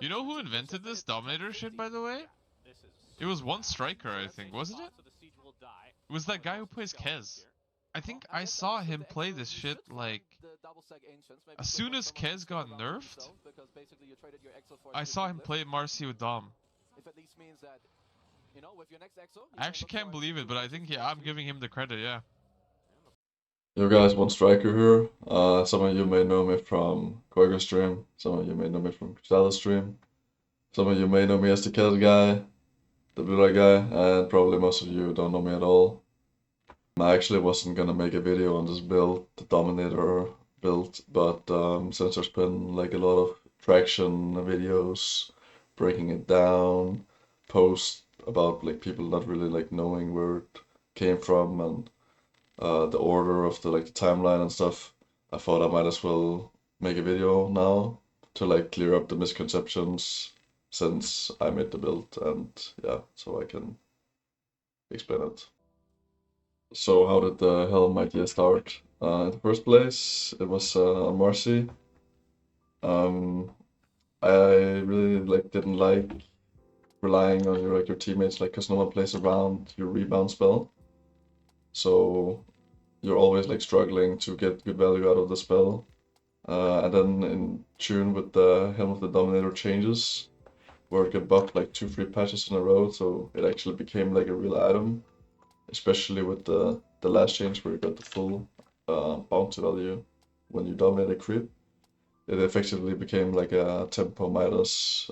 You know who invented this Dominator shit, by the way? It was one striker, I think, wasn't it? It was that guy who plays Kez. I think I saw him play this shit, like, as soon as Kez got nerfed, I saw him play Marci with Dom. I actually can't believe it, but I think, yeah, I'm giving him the credit, yeah. Yo guys, one striker here. Some of you may know me from Quaker stream. Some of you may know me from Cristallo stream. Some of you may know me as the Kez guy, the blue light guy, and probably most of you don't know me at all. I actually wasn't gonna make a video on this build, the Dominator build, but since there's been like a lot of traction videos, breaking it down, posts about like people not really like knowing where it came from and the order of the like the timeline and stuff, I thought I might as well make a video now to like clear up the misconceptions since I made the build and yeah, so I can explain it. So how did the Helm idea start? In the first place, it was on Marci. Um, I really like didn't like relying on your teammates like because no one plays around your rebound spell. So you're always like struggling to get good value out of the spell. And then in tune with the Helm of the Dominator changes, where it got buffed like 2-3 patches in a row, so it actually became like a real item, especially with the last change where you got the full bounty value when you dominate a creep. It effectively became like a tempo Midas,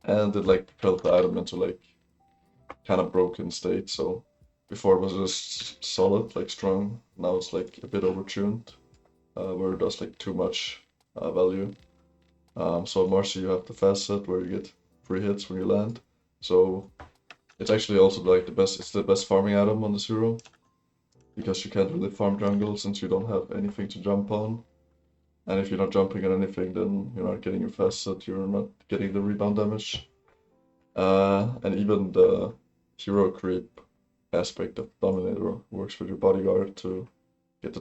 and it like propelled the item into like kind of broken state. So before it was just solid, like strong. Now it's like a bit overtuned, where it does like too much value. So at Marcy you have the fast set where you get free hits when you land. So it's actually also like it's the best farming item on this hero. Because you can't really farm jungle since you don't have anything to jump on. And if you're not jumping on anything, then you're not getting your fast set, you're not getting the rebound damage. And even the hero creep aspect of Dominator works with your bodyguard to get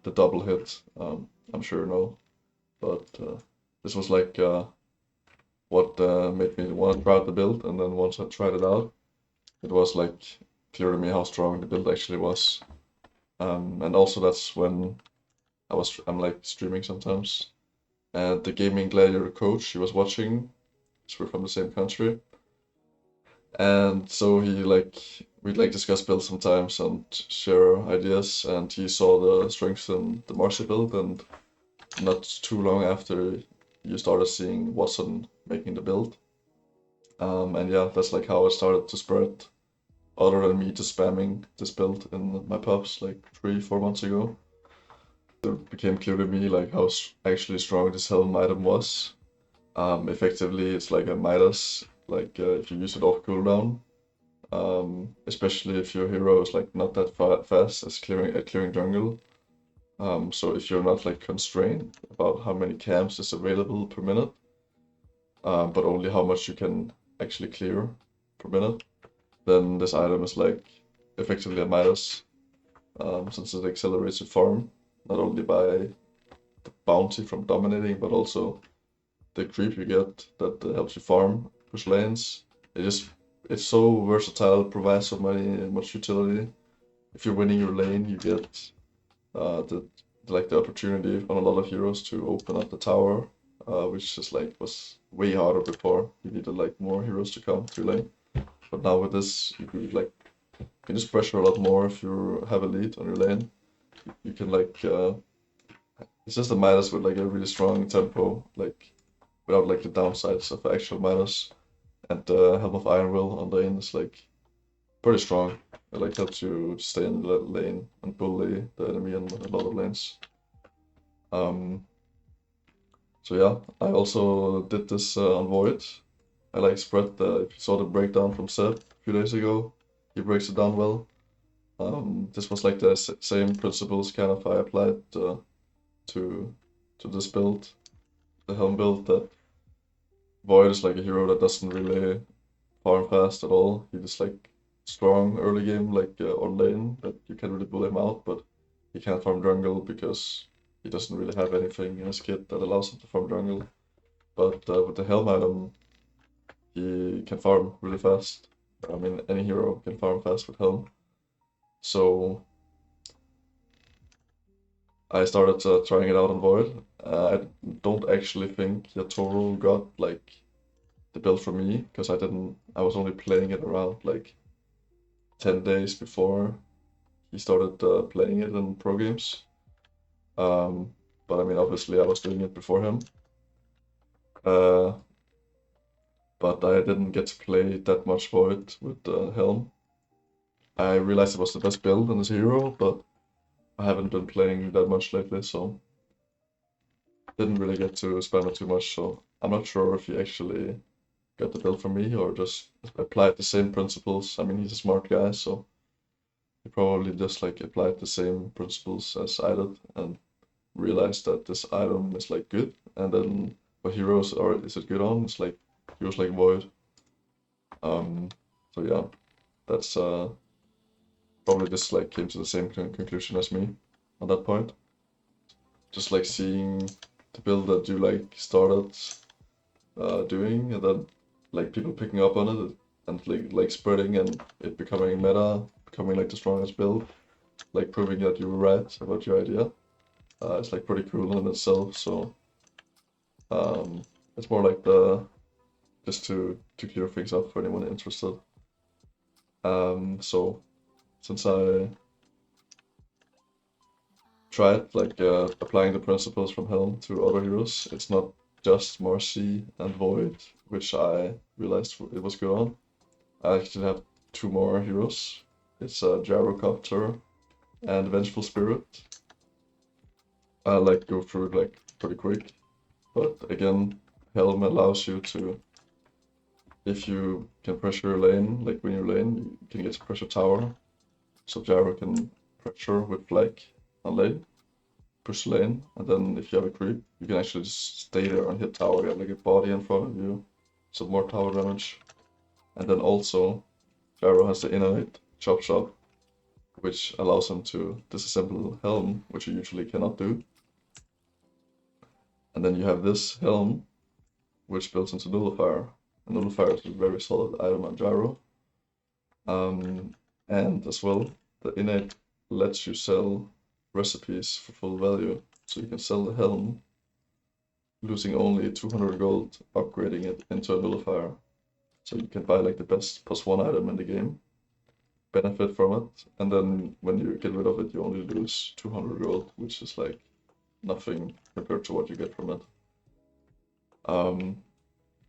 the double hit. I'm sure you know, but this was like what made me want to try out the build. And then once I tried it out, it was like clear to me how strong the build actually was. And also that's when I'm like streaming sometimes, and the gaming gladiator coach he was watching, so we're from the same country, and so he like we'd like discuss builds sometimes and share ideas, and he saw the strengths in the Marcy build, and not too long after you started seeing Watson making the build, and yeah, that's like how I started to spread. Other than me just spamming this build in my pubs like 3-4 months ago, it became clear to me like how actually strong this Helm item was. Effectively, it's like a Midas, like if you use it off cooldown, especially if your hero is like not that fast as clearing jungle. So if you're not like constrained about how many camps is available per minute, but only how much you can actually clear per minute, then this item is like effectively a Midas, since it accelerates your farm, not only by the bounty from dominating, but also the creep you get that helps you farm, push lanes. It's so versatile, provides so much utility. If you're winning your lane, you get the like the opportunity on a lot of heroes to open up the tower, which is like was way harder before. You needed like more heroes to come to your lane. But now with this, you can like can just pressure a lot more if you have a lead on your lane. You can like it's just a Midas with like a really strong tempo, like without like the downsides of actual Midas. And Helm of Iron Will on lane is like pretty strong. It like helps you stay in the lane and bully the enemy in a lot of lanes. Um, so yeah, I also did this on Void. I like spread if you saw the breakdown from Seb a few days ago, he breaks it down well. This was like the same principles kind of I applied to this build, the Helm build, that Void is like a hero that doesn't really farm fast at all. He just like strong early game, like on lane, that you can really pull him out, but he can't farm jungle because he doesn't really have anything in his kit that allows him to farm jungle. but with the Helm item, he can farm really fast. I mean, any hero can farm fast with Helm. So I started trying it out on Void. I don't actually think Yatoro got like the build from me because I was only playing it around like 10 days before he started playing it in pro games. But I mean, obviously I was doing it before him. But I didn't get to play that much Void with Helm. I realized it was the best build in this hero, but I haven't been playing that much lately, so didn't really get to spam it too much. So I'm not sure if he actually got the build from me or just applied the same principles. I mean, he's a smart guy, so he probably just like applied the same principles as I did and realized that this item is like good, and then what heroes are is it good on? It's like heroes like Void. So yeah, that's probably just like came to the same conclusion as me on that point. Just like seeing the build that you like started doing, and then like people picking up on it and like spreading and it becoming meta, becoming like the strongest build, like proving that you were right about your idea. It's like pretty cool in itself. So it's more like the just to clear things up for anyone interested. So since I tried like applying the principles from Helm to other heroes, it's not just Marci and Void, which I realized it was good on. I actually have two more heroes. It's Gyrocopter and Vengeful Spirit. I'll like go through it like pretty quick, but again, Helm allows you to, if you can pressure your lane, like when you're lane, you can get to pressure tower. So Gyro can pressure with flag on lane, push lane, and then if you have a creep, you can actually just stay there and hit tower. You have like a body in front of you, so more tower damage. And then also, Gyro has the innate chop chop, which allows him to disassemble Helm, which you usually cannot do. And then you have this Helm, which builds into Nullifier. And Nullifier is a very solid item on Gyro. And as well, the innate lets you sell recipes for full value. So you can sell the Helm, losing only 200 gold, upgrading it into a Nullifier. So you can buy like the best +1 item in the game, benefit from it, and then when you get rid of it, you only lose 200 gold, which is like nothing compared to what you get from it.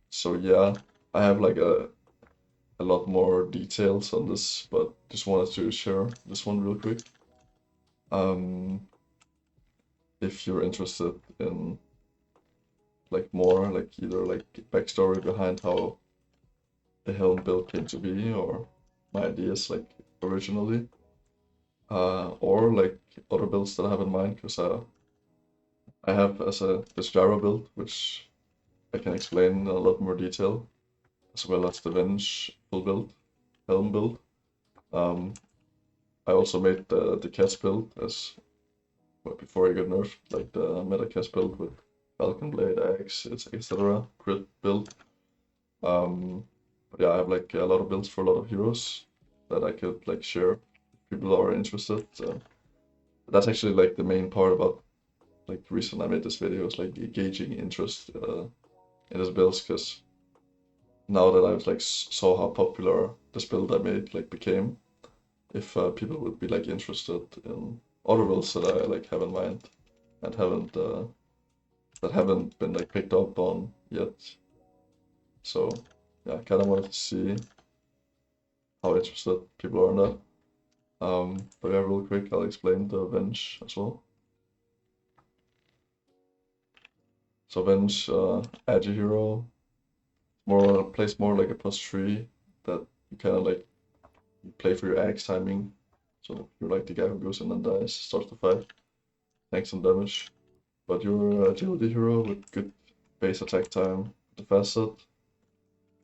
So yeah, I have like a lot more details on this, but just wanted to share this one real quick. If you're interested in like more, like either like backstory behind how the Helm build came to be, or my ideas like originally, or like other builds that I have in mind, because I have this Gyro build, which I can explain in a lot more detail, as well as the Venge full build, Helm build. I also made the Cats build as well, before I got nerfed, like the meta Cats build with Falcon Blade, Axe, etc. Crit build. But yeah, I have like a lot of builds for a lot of heroes that I could like share if people are interested. That's actually like the main part about like the reason I made this video is like gauging interest in this builds, because now that I've like saw how popular this build I made like became, if people would be like interested in other builds that I like have in mind and that haven't been like picked up on yet. So yeah, I kind of wanted to see how interested people are in that. But yeah, real quick, I'll explain the Venge as well. So Venge, agi hero, plays more like a +3 that you kind of like play for your axe timing. So you're like the guy who goes in and dies, starts the fight, takes some damage. But you're a agility hero with good base attack time, the fast set.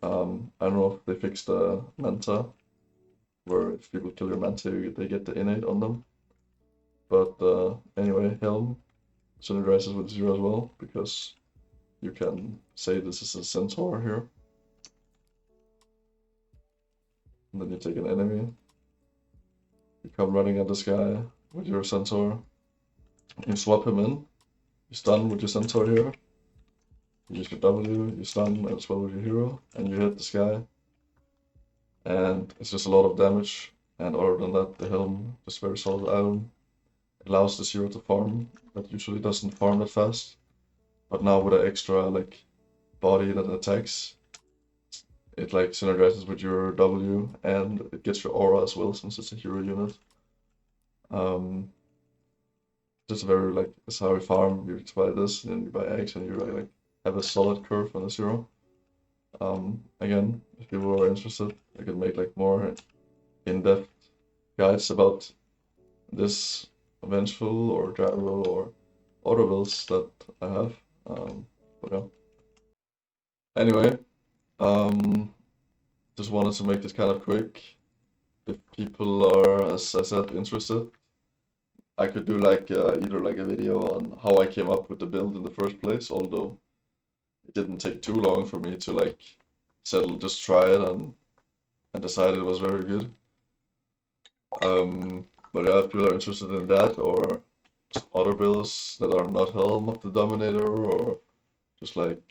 I don't know if they fixed the Manta, where if people kill your Manta, they get the innate on them. But anyway, Helm synergizes with 0 as well, because you can say this is a centaur here. And then you take an enemy. You come running at this guy with your centaur. You swap him in. You stun with your centaur here. You use your W, you stun as well with your hero, and you hit this guy. And it's just a lot of damage. And other than that, the Helm is very solid item. It allows this hero to farm that usually doesn't farm that fast. But now with an extra like body that attacks, it like synergizes with your W and it gets your aura as well since it's a hero unit. Just very like it's how you farm. You buy this and then you buy eggs and you like have a solid curve on this hero. Again, if people are interested, I could make like more in-depth guides about this Vengeful or Gyro or other builds that I have. But yeah. Anyway, just wanted to make this kind of quick. If people are, as I said, interested, I could do like either like a video on how I came up with the build in the first place, although it didn't take too long for me to like settle, just try it and decide it was very good. But yeah, if people are interested in that or other builds that are not Helm of the Dominator or just like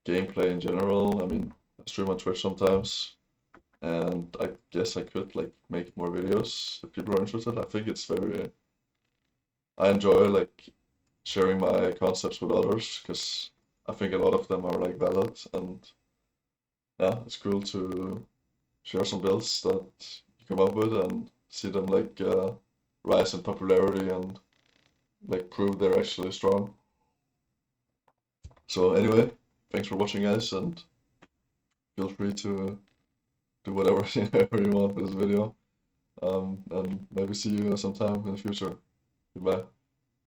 gameplay in general, I mean, I stream on Twitch sometimes, and I guess I could like make more videos if people are interested. I think it's very, I enjoy like sharing my concepts with others because I think a lot of them are like valid, and yeah, it's cool to share some builds that you come up with and see them like rise in popularity and like prove they're actually strong. So anyway, thanks for watching guys, and feel free to do whatever whatever you want with this video. And maybe see you sometime in the future. Goodbye.